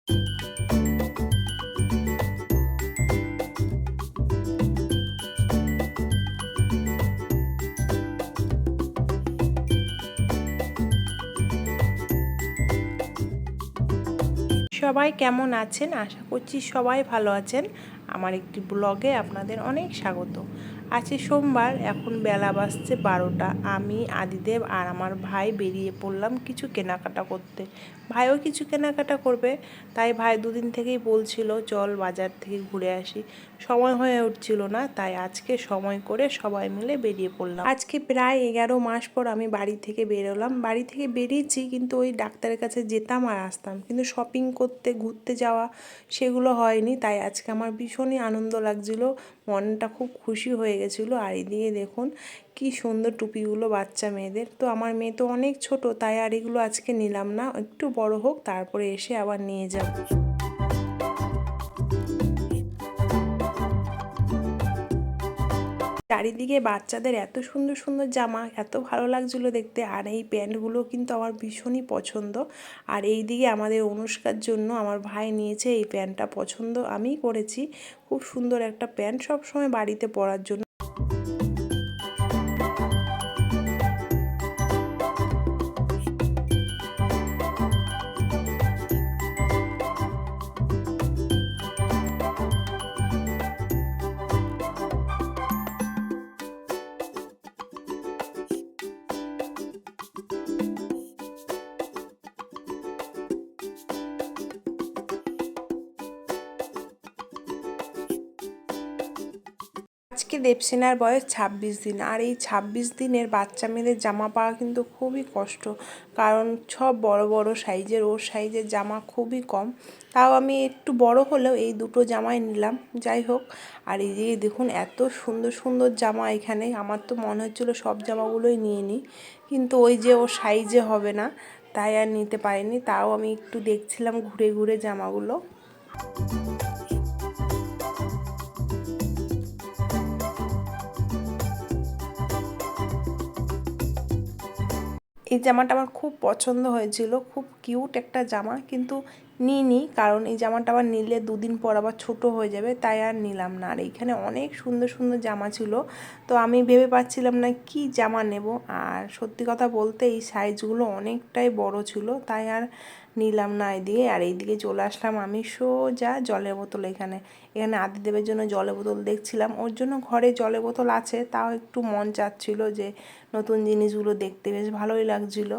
সবাই কেমন আছেন? আশা করছি সবাই ভালো আছেন। আমার একটি ব্লগে আপনাদের অনেক স্বাগত। আজকে সোমবার, এখন বেলা বাজছে 12টা। আমি, আদিদেব আর আমার ভাই বেরিয়ে পড়লাম কিছু কেনাকাটা করতে। ভাইও কিছু কেনাকাটা করবে, তাই ভাই দুদিন থেকেই বলছিল চল বাজার থেকে ঘুরে আসি। সময় হয়ে উঠছিল না, তাই আজকে সময় করে সবাই মিলে বেরিয়ে পড়লাম। আজকে প্রায় 11 মাস পর আমি বাড়ি থেকে বেরোলাম। বাড়ি থেকে বেরিয়েছি, কিন্তু ওই ডাক্তারের কাছে যেতাম আর আসতাম, কিন্তু শপিং করতে ঘুরতে যাওয়া সেগুলো হয়নি। তাই আজকে আমার ভীষণই আনন্দ লাগছিল, মনটা খুব খুশি হয়ে গেছিলো। আর এদিকে দেখুন কি সুন্দর টুপিগুলো বাচ্চা মেয়েদের। তো আমার মেয়ে তো অনেক ছোট, তাই আর এগুলো আজকে নিলাম না, একটু বড় হোক তারপরে এসে আবার নিয়ে যাব। চারিদিকে বাচ্চাদের এত সুন্দর সুন্দর জামা, এত ভালো লাগছিলো দেখতে। আর এই প্যান্টগুলো কিন্তু আমার ভীষণই পছন্দ। আর এই দিকে আমাদের অনুষ্কার জন্য আমার ভাই নিয়েছে এই প্যান্টটা, পছন্দ আমিই করেছি। খুব সুন্দর একটা প্যান্ট, সব সময় বাড়িতে পরার জন্য। আজকে দেবসেনার বয়স 26 দিন। আর এই 26 দিনের বাচ্চা মেয়েদের জামা পাওয়া কিন্তু খুবই কষ্ট, কারণ সব বড় বড় সাইজের, ওর সাইজের জামা খুবই কম। তাও আমি একটু বড় হলেও এই দুটো জামাই নিলাম, যাই হোক। আর এই যে দেখুন এত সুন্দর সুন্দর জামা এখানে, আমার তো মনে হচ্ছিলো সব জামাগুলোই নিয়ে নিই, কিন্তু ওই যে ওর সাইজে হবে না, তাই আর নিতে পারিনি। তাও আমি একটু দেখছিলাম ঘুরে ঘুরে জামাগুলো। এই জামাটা আমার খুব পছন্দ হয়েছিল, খুব কিউট একটা জামা, কিন্তু নিইনি, কারণ এই জামাটা আবার নিলে দুদিন পর আবার ছোটো হয়ে যাবে, তাই আর নিলাম না। আর এইখানে অনেক সুন্দর সুন্দর জামা ছিল, তো আমি ভেবে পাচ্ছিলাম না কি জামা নেব। আর সত্যি কথা বলতে এই সাইজগুলো অনেকটাই বড় ছিল, তাই আর নিলাম না এদিকে। আর এইদিকে চলে আসলাম আমি সোজা জলের বোতল এখানে আদিদেবের জন্য জলের বোতল দেখছিলাম। ওর জন্য ঘরে জলের বোতল আছে, তাও একটু মন চাচ্ছিল যে নতুন জিনিসগুলো দেখতে বেশ ভালোই লাগছিল।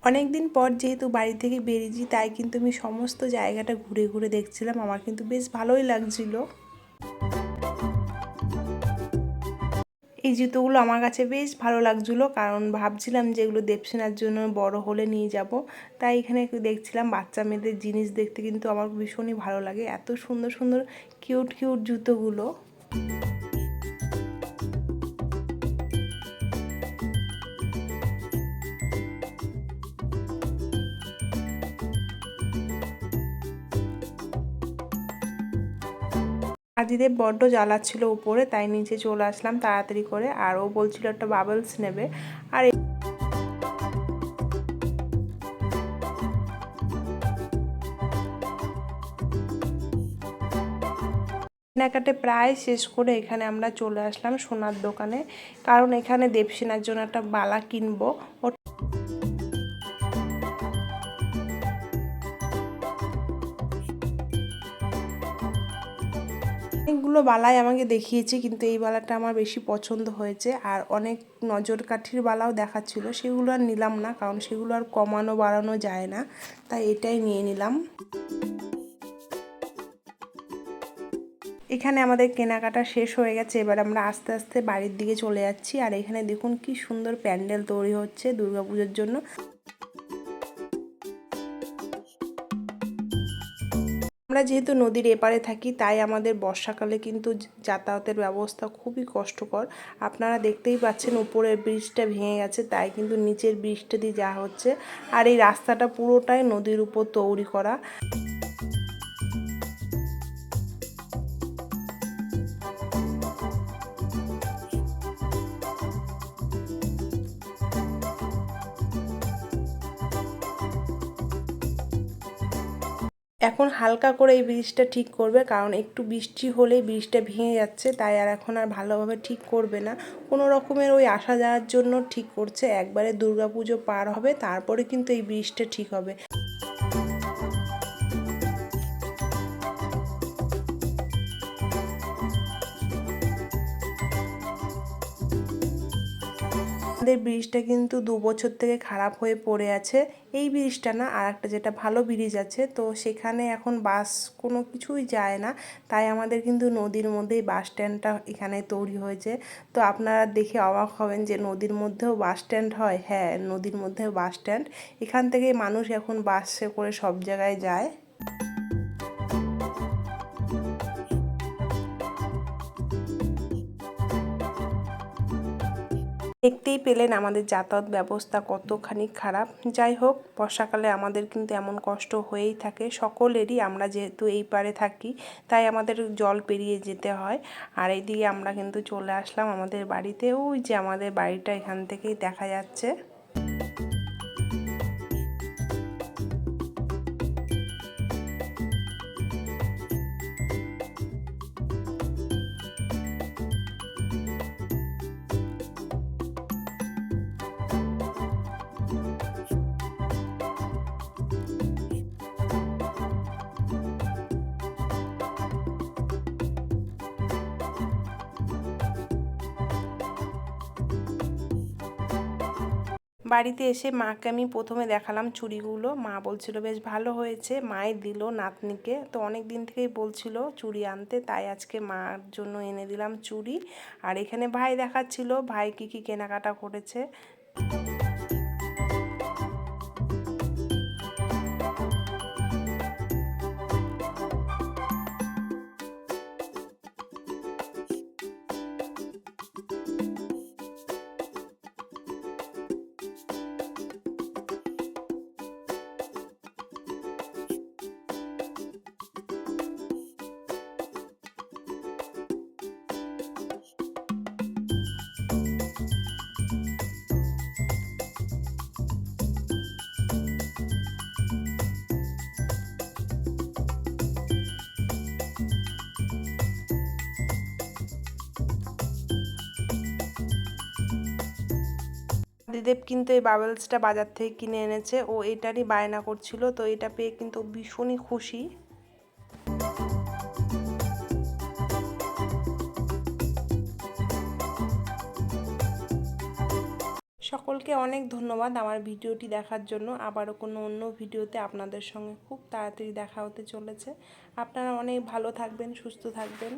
অনেক দিন পর যেহেতু বাড়ি থেকে বেরিয়েছি, তাই কিন্তু আমি সমস্ত জায়গাটা ঘুরে ঘুরে দেখছিলাম, আমার কিন্তু বেশ ভালোই লাগছিল। এই জুতোগুলো আমার কাছে বেশ ভালো লাগছিলো, কারণ ভাবছিলাম যে এগুলো দেবসেনার জন্য বড় হলে নিয়ে যাব। তাই এখানে একটু দেখছিলাম বাচ্চা মেয়েদের জিনিস, দেখতে কিন্তু আমার ভীষণই ভালো লাগে, এত সুন্দর সুন্দর কিউট কিউট জুতোগুলো। আদিদেব বড্ড জ্বালাচ্ছিল উপরে, তাই নিচে চলে আসলাম তাড়াতাড়ি করে। আর ও বলছিল একটা বাবলস নেবে। আর কেনাকাটা প্রায় শেষ করে এখানে আমরা চলে আসলাম সোনার দোকানে, কারণ এখানে দেবসেনার জন্য একটা বালা কিনবো। অনেকগুলো বালাই আমাকে দেখিয়েছে, কিন্তু এই বালাটা আমার বেশি পছন্দ হয়েছে। আর অনেক নজর কাঠির বালাও দেখাচ্ছিল, সেগুলো আর নিলাম না, কারণ সেগুলো আর কমানো বাড়ানো যায় না, তাই এটাই নিয়ে নিলাম। এখানে আমাদের কেনাকাটা শেষ হয়ে গেছে, এবার আমরা আস্তে আস্তে বাড়ির দিকে চলে যাচ্ছি। আর এখানে দেখুন কি সুন্দর প্যান্ডেল তৈরি হচ্ছে দুর্গাপুজোর জন্য। আমরা যেহেতু নদীর এপারে থাকি তাই আমাদের বর্ষাকালে কিন্তু যাতায়াতের ব্যবস্থা খুবই কষ্টকর। আপনারা দেখতেই পাচ্ছেন উপরের ব্রিজটা ভেঙে গেছে, তাই কিন্তু নিচের ব্রিজটা দিয়ে যাওয়া হচ্ছে। আর এই রাস্তাটা পুরোটাই নদীর উপর তৈরি করা। এখন হালকা করে এই ব্রিজটা ঠিক করবে, কারণ একটু বৃষ্টি হলেই ব্রিজটা ভেঙে যাচ্ছে, তাই আর এখন আর ভালোভাবে ঠিক করবে না। কোনো রকমের ওই আসা যাওয়ার জন্য ঠিক করছে। একবারে দুর্গাপুজো পার হবে তারপরে কিন্তু এই ব্রিজটা ঠিক হবে। আমাদের ব্রিজটা কিন্তু 2 বছর থেকে খারাপ হয়ে পড়ে আছে। এই ব্রিজটা না, আর একটা যেটা ভালো ব্রিজ আছে, তো সেখানে এখন বাস কোনো কিছুই যায় না। তাই আমাদের কিন্তু নদীর মধ্যেই বাস স্ট্যান্ডটা এখানে তৈরি হয়েছে। তো আপনারা দেখে অবাক হবেন যে নদীর মধ্যেও বাস স্ট্যান্ড হয়। হ্যাঁ, নদীর মধ্যেও বাস স্ট্যান্ড। এখান থেকেই মানুষ এখন বাসে করে সব জায়গায় যায়। দেখতেই পেলেন আমাদের যাতায়াত ব্যবস্থা কতখানি খারাপ। যাই হোক, বর্ষাকালে আমাদের কিন্তু এমন কষ্ট হয়েই থাকে সকলেরই। আমরা যেহেতু এই পারে থাকি তাই আমাদের জল পেরিয়ে যেতে হয়। আর এইদিকে আমরা কিন্তু চলে আসলাম আমাদের বাড়িতে। ওই যে আমাদের বাড়িটা এখান থেকেই দেখা যাচ্ছে। বাড়িতে এসে মাকে আমি প্রথমে দেখালাম চুড়িগুলো। মা বলছিল বেশ ভালো হয়েছে। মাই দিল নাতনিকে। তো অনেক দিন থেকেই বলছিল চুড়ি আনতে, তাই আজকে মার জন্য এনে দিলাম চুড়ি। আর এখানে ভাই দেখাচ্ছিল ভাই কী কী কেনাকাটা করেছে। আদিদেব কিন্তু এই বাবেলসটা বাজার থেকে কিনে এনেছে। ও এটারই বায়না করছিল, তো এটা পেয়ে কিন্তু ভীষণই খুশি। সকলকে অনেক ধন্যবাদ আমার ভিডিওটি দেখার জন্য। আবারও কোনো অন্য ভিডিওতে আপনাদের সঙ্গে খুব তাড়াতাড়ি দেখা হতে চলেছে। আপনারা অনেক ভালো থাকবেন, সুস্থ থাকবেন।